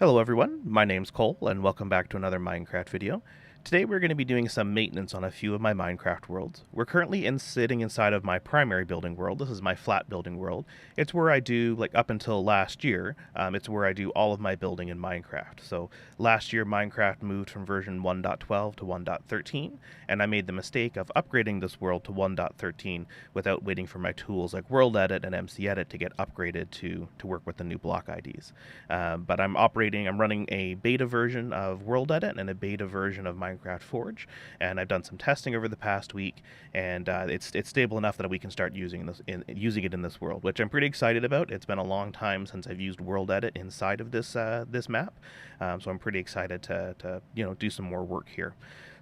Hello everyone, my name's Cole and welcome back to another Minecraft video. Today we're going to be doing some maintenance on a few of my Minecraft worlds. We're currently sitting inside of my primary building world. This is my flat building world. It's where I do, like up until last year, it's where I do all of my building in Minecraft. So last year Minecraft moved from version 1.12 to 1.13 and I made the mistake of upgrading this world to 1.13 without waiting for my tools like WorldEdit and MCEdit to get upgraded to work with the new block IDs. But I'm running a beta version of WorldEdit and a beta version of Minecraft Forge, and I've done some testing over the past week, and it's stable enough that we can start using it in this world, which I'm pretty excited about. It's been a long time since I've used WorldEdit inside of this map, so I'm pretty excited to do some more work here.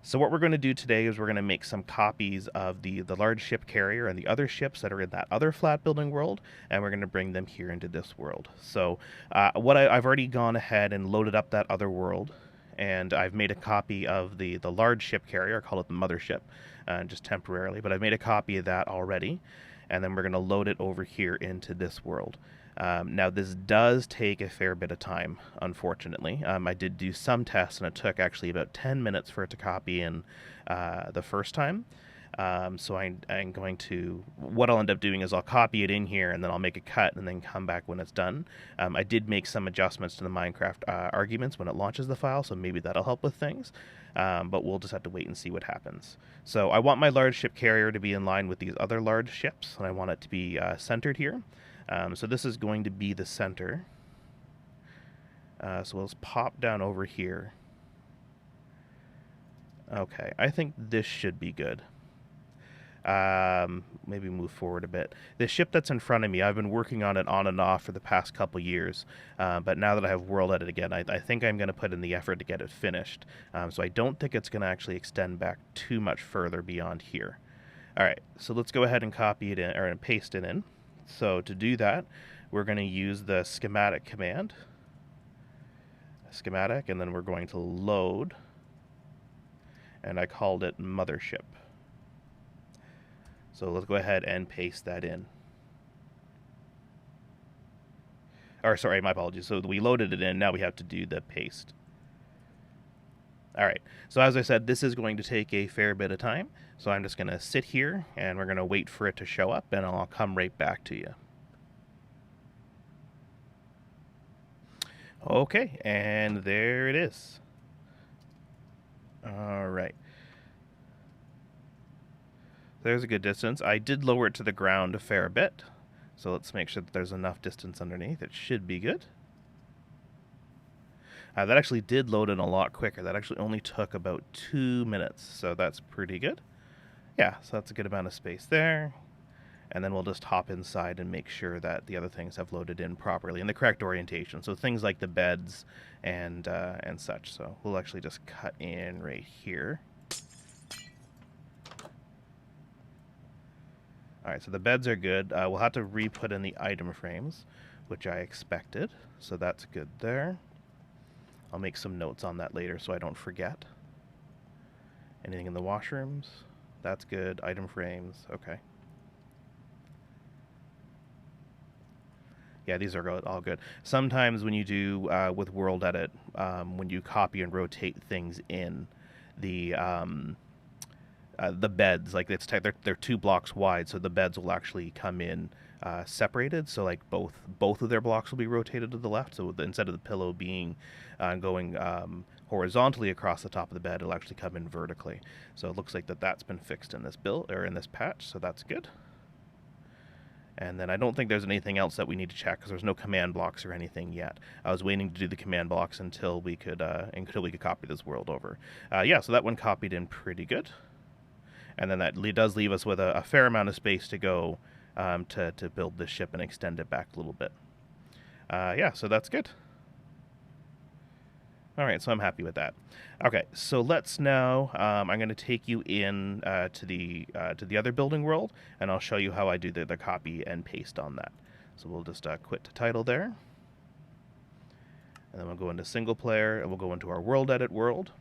So what we're going to do today is we're going to make some copies of the large ship carrier and the other ships that are in that other flat building world, and we're going to bring them here into this world. So I've already gone ahead and loaded up that other world, and I've made a copy of the large ship carrier. I call it the mothership, just temporarily, but I've made a copy of that already, and then we're going to load it over here into this world. Now this does take a fair bit of time, unfortunately. I did do some tests and it took actually about 10 minutes for it to copy in the first time. So I'm going to, what I'll end up doing is I'll copy it in here and then I'll make a cut and then come back when it's done. I did make some adjustments to the Minecraft arguments when it launches the file, so maybe that'll help with things. But we'll just have to wait and see what happens. So I want my large ship carrier to be in line with these other large ships, and I want it to be centered here. So this is going to be the center. So let's pop down over here. Okay, I think this should be good. Maybe move forward a bit. The ship that's in front of me, I've been working on it on and off for the past couple years, but now that I have WorldEdit again, I think I'm going to put in the effort to get it finished. So I don't think it's going to actually extend back too much further beyond here. Alright, so let's go ahead and copy it in, or paste it in. So to do that, we're going to use the schematic command. Schematic, and then we're going to load, and I called it mothership. So let's go ahead and paste that in. Or sorry, my apologies. So we loaded it in, now we have to do the paste. Alright, so as I said, this is going to take a fair bit of time. So I'm just going to sit here and we're going to wait for it to show up and I'll come right back to you. Okay, and there it is. Alright. There's a good distance. I did lower it to the ground a fair bit. So let's make sure that there's enough distance underneath. It should be good. That actually did load in a lot quicker. That actually only took about 2 minutes. So that's pretty good. Yeah, so that's a good amount of space there. And then we'll just hop inside and make sure that the other things have loaded in properly in the correct orientation. So things like the beds and such. So we'll actually just cut in right here. Alright, so the beds are good. We'll have to re-put in the item frames, which I expected. So that's good there. I'll make some notes on that later so I don't forget. Anything in the washrooms? That's good. Item frames. Okay. Yeah, these are all good. Sometimes when you do with WorldEdit, when you copy and rotate things in, the beds, like they're 2 blocks wide, so the beds will actually come in separated. So like both of their blocks will be rotated to the left. So instead of the pillow being going horizontally across the top of the bed, it'll actually come in vertically. So it looks like that's been fixed in this build or in this patch. So that's good. And then I don't think there's anything else that we need to check because there's no command blocks or anything yet. I was waiting to do the command blocks until we could copy this world over. Yeah, so that one copied in pretty good. And then that does leave us with a fair amount of space to go to build this ship and extend it back a little bit. Yeah, so that's good. Alright, so I'm happy with that. Okay, so let's now, I'm going to take you in to the other building world, and I'll show you how I do the copy and paste on that. So we'll just quit to title there. And then we'll go into single player, and we'll go into our WorldEdit world.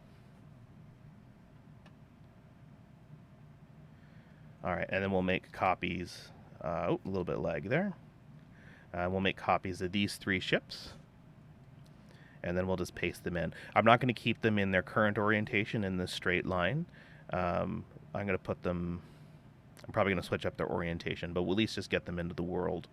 Alright, and then we'll make copies. Oh, a little bit of lag there. We'll make copies of these 3 ships. and then we'll just paste them in. I'm not going to keep them in their current orientation in this straight line. I'm going to put them, I'm probably going to switch up their orientation, but we'll at least just get them into the world.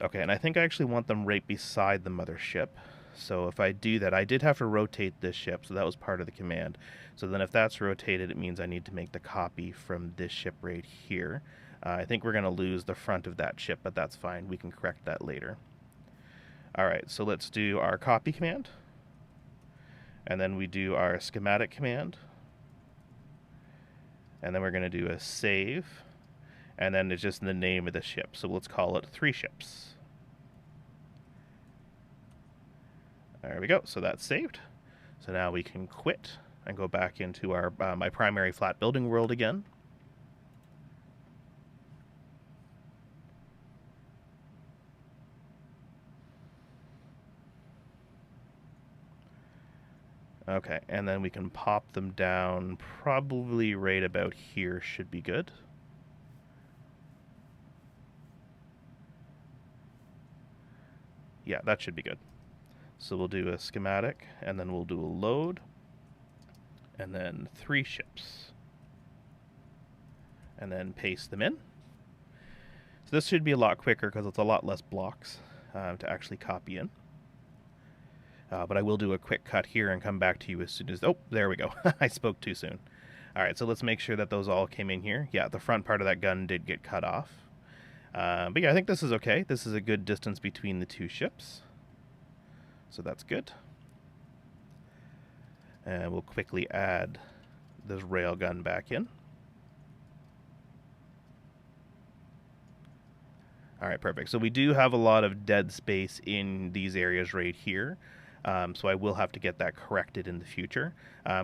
Okay, and I think I actually want them right beside the mothership. So if I do that, I did have to rotate this ship, so that was part of the command. So then if that's rotated, it means I need to make the copy from this ship right here. I think we're going to lose the front of that ship, but that's fine. We can correct that later. All right, so let's do our copy command. And then we do our schematic command. And then we're going to do a save. And then it's just the name of the ship. So let's call it 3 ships. There we go. So that's saved. So now we can quit and go back into our my primary flat building world again. Okay, and then we can pop them down probably right about here should be good. Yeah, that should be good. So we'll do a schematic, and then we'll do a load, and then 3 ships. And then paste them in. So this should be a lot quicker because it's a lot less blocks to actually copy in. But I will do a quick cut here and come back to you as soon as... Oh, there we go. I spoke too soon. All right, so let's make sure that those all came in here. Yeah, the front part of that gun did get cut off. But yeah, I think this is okay. This is a good distance between the 2 ships. So that's good. And we'll quickly add this rail gun back in. All right, perfect. So we do have a lot of dead space in these areas right here. So I will have to get that corrected in the future,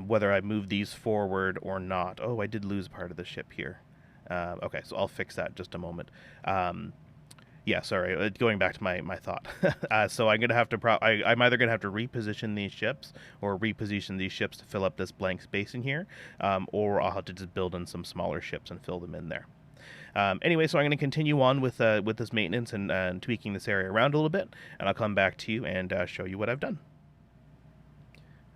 whether I move these forward or not. Oh, I did lose part of the ship here. Okay, so I'll fix that in just a moment. Yeah, sorry, going back to my thought. So I'm gonna have to I'm either gonna have to reposition these ships or reposition these ships to fill up this blank space in here, or I'll have to just build in some smaller ships and fill them in there. Anyway, so I'm going to continue on with this maintenance and tweaking this area around a little bit, and I'll come back to you and show you what I've done.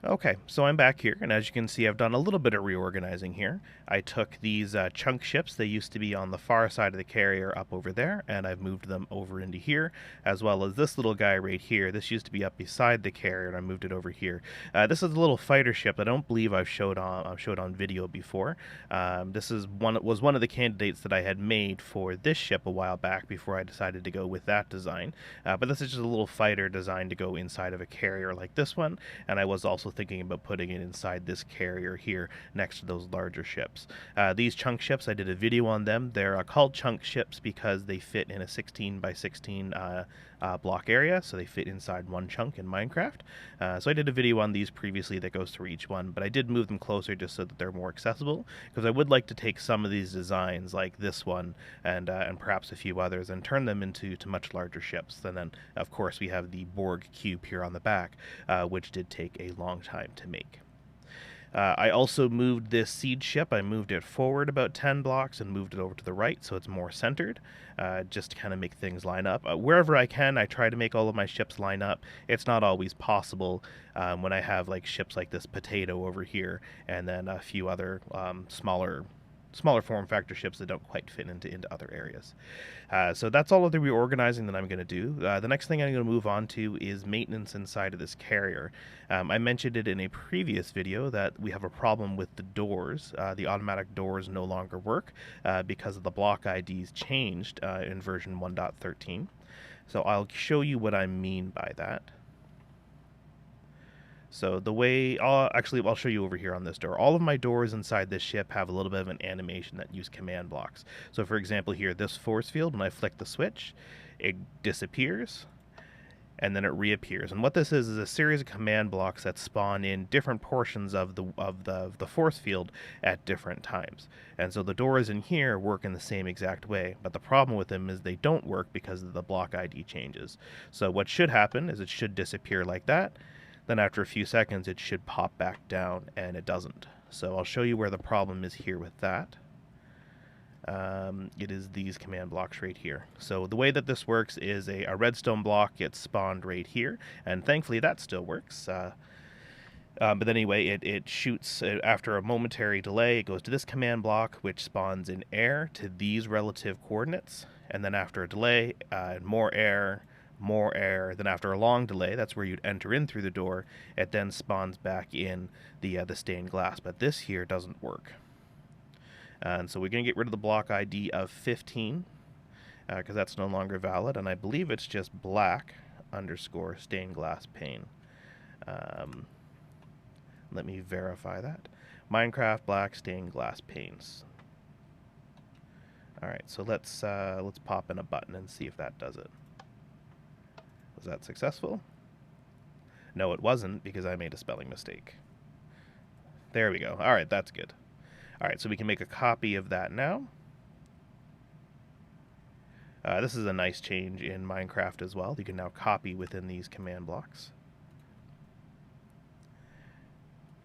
Okay, so I'm back here, and as you can see, I've done a little bit of reorganizing here. I took these chunk ships, they used to be on the far side of the carrier up over there, and I've moved them over into here, as well as this little guy right here. This used to be up beside the carrier, and I moved it over here. This is a little fighter ship that I don't believe I've showed on video before. This was one of the candidates that I had made for this ship a while back before I decided to go with that design. But this is just a little fighter designed to go inside of a carrier like this one, and I was also thinking about putting it inside this carrier here next to those larger ships. These chunk ships, I did a video on them. They're called chunk ships because they fit in a 16 by 16 block area, so they fit inside one chunk in Minecraft. So I did a video on these previously that goes through each one, but I did move them closer just so that they're more accessible, because I would like to take some of these designs like this one and perhaps a few others and turn them into much larger ships. And then of course we have the Borg cube here on the back, which did take a long time to make. I also moved this seed ship. I moved it forward about 10 blocks and moved it over to the right so it's more centered, just to kind of make things line up. Wherever I can, I try to make all of my ships line up. It's not always possible when I have like ships like this potato over here and then a few other smaller form factor ships that don't quite fit into other areas. So that's all of the reorganizing that I'm going to do. The next thing I'm going to move on to is maintenance inside of this carrier. I mentioned it in a previous video that we have a problem with the doors. The automatic doors no longer work because of the block IDs changed in version 1.13. So I'll show you what I mean by that. So the way, I'll show you over here on this door. All of my doors inside this ship have a little bit of an animation that use command blocks. So for example here, this force field, when I flick the switch, it disappears and then it reappears. And what this is a series of command blocks that spawn in different portions of the force field at different times. And so the doors in here work in the same exact way, but the problem with them is they don't work because of the block ID changes. So what should happen is it should disappear like that. Then after a few seconds, it should pop back down, and it doesn't. So I'll show you where the problem is here with that. It is these command blocks right here. So the way that this works is a redstone block gets spawned right here, and thankfully that still works. But anyway, it shoots after a momentary delay. It goes to this command block, which spawns in air to these relative coordinates, and then after a delay, more air. Then after a long delay, that's where you'd enter in through the door. It then spawns back in the stained glass. But this here doesn't work. And so we're going to get rid of the block ID of 15 because that's no longer valid. And I believe it's just black underscore stained glass pane. Let me verify that. Minecraft black stained glass panes. All right, so let's pop in a button and see if that does it. Was that successful? No, it wasn't because I made a spelling mistake. There we go. All right, that's good. All right, so we can make a copy of that now. This is a nice change in Minecraft as well. You can now copy within these command blocks.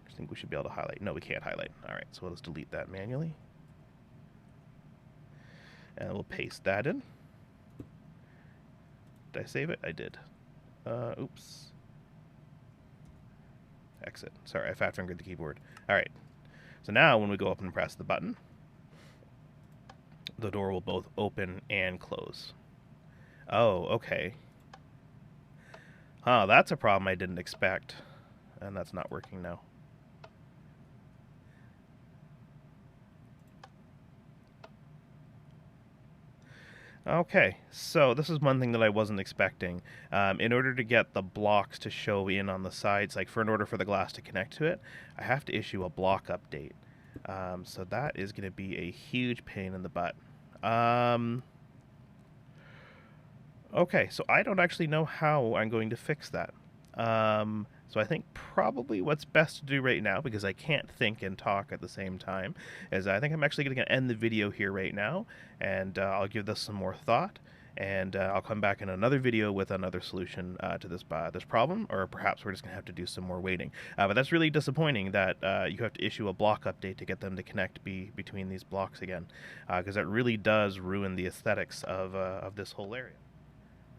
I think we should be able to highlight. No, we can't highlight. All right, so let's delete that manually. And we'll paste that in. Did I save it? I did. Oops. Exit. Sorry, I fat fingered the keyboard. All right. So now when we go up and press the button, the door will both open and close. Oh, okay. Huh, that's a problem I didn't expect. And that's not working now. Okay, so this is one thing that I wasn't expecting. In order to get the blocks to show in on the sides, like in order for the glass to connect to it, I have to issue a block update. So that is going to be a huge pain in the butt. Okay, so I don't actually know how I'm going to fix that. So I think probably what's best to do right now, because I can't think and talk at the same time, is I think I'm actually going to end the video here right now, and I'll give this some more thought, and I'll come back in another video with another solution to this problem, or perhaps we're just going to have to do some more waiting. But that's really disappointing that you have to issue a block update to get them to connect between these blocks again, because that really does ruin the aesthetics of this whole area.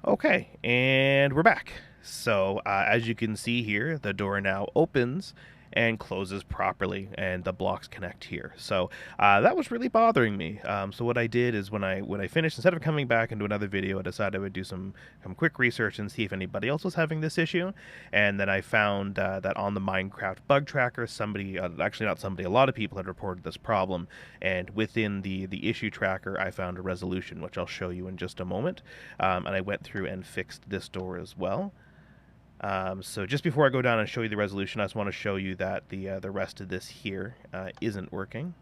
Okay, and we're back. So as you can see here, the door now opens and closes properly, and the blocks connect here. So that was really bothering me. So what I did is when I finished, instead of coming back into another video, I decided I would do some quick research and see if anybody else was having this issue. And then I found that on the Minecraft bug tracker, somebody, actually not somebody, a lot of people had reported this problem. And within the issue tracker, I found a resolution, which I'll show you in just a moment. And I went through and fixed this door as well. So just before I go down and show you the resolution, I just want to show you that the rest of this here isn't working.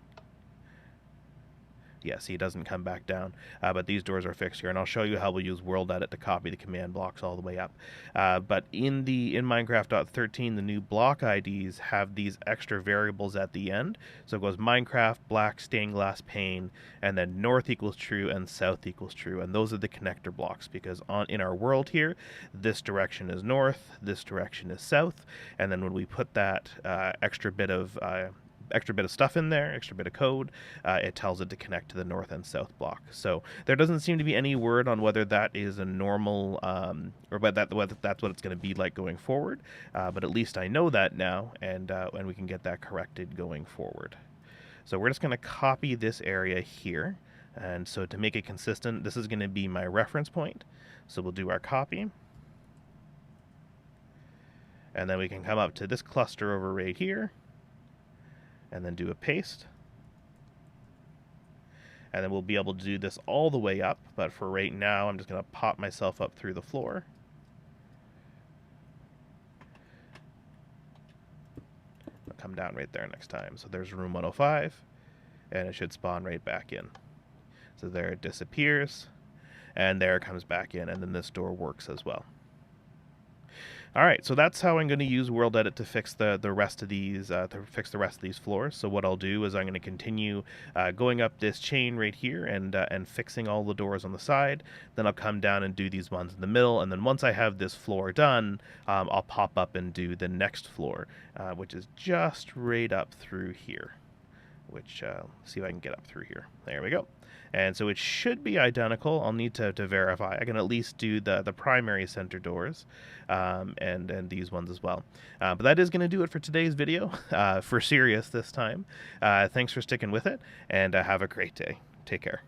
Yeah, see, it doesn't come back down, but these doors are fixed here, and I'll show you how we'll use WorldEdit to copy the command blocks all the way up. But in Minecraft.13, the new block IDs have these extra variables at the end. So it goes Minecraft, black, stained glass pane, and then north equals true and south equals true, and those are the connector blocks, because in our world here, this direction is north, this direction is south, and then when we put that extra bit of stuff in there, extra bit of code, it tells it to connect to the north and south block. So there doesn't seem to be any word on whether that is a normal, or whether that's what it's going to be like going forward. But at least I know that now, and we can get that corrected going forward. So we're just going to copy this area here. And so to make it consistent, this is going to be my reference point. So we'll do our copy. And then we can come up to this cluster over right here, and then do a paste. And then we'll be able to do this all the way up, but for right now, I'm just going to pop myself up through the floor. I'll come down right there next time. So there's room 105, and it should spawn right back in. So there it disappears, and there it comes back in, and then this door works as well. All right, so that's how I'm going to use WorldEdit to fix the rest of these floors. So what I'll do is I'm going to continue going up this chain right here and fixing all the doors on the side. Then I'll come down and do these ones in the middle, and then once I have this floor done, I'll pop up and do the next floor, which is just right up through here. Which see if I can get up through here. There we go. And so it should be identical. I'll need to verify. I can at least do the primary center doors and these ones as well. But that is going to do it for today's video, for serious this time. Thanks for sticking with it, and have a great day. Take care.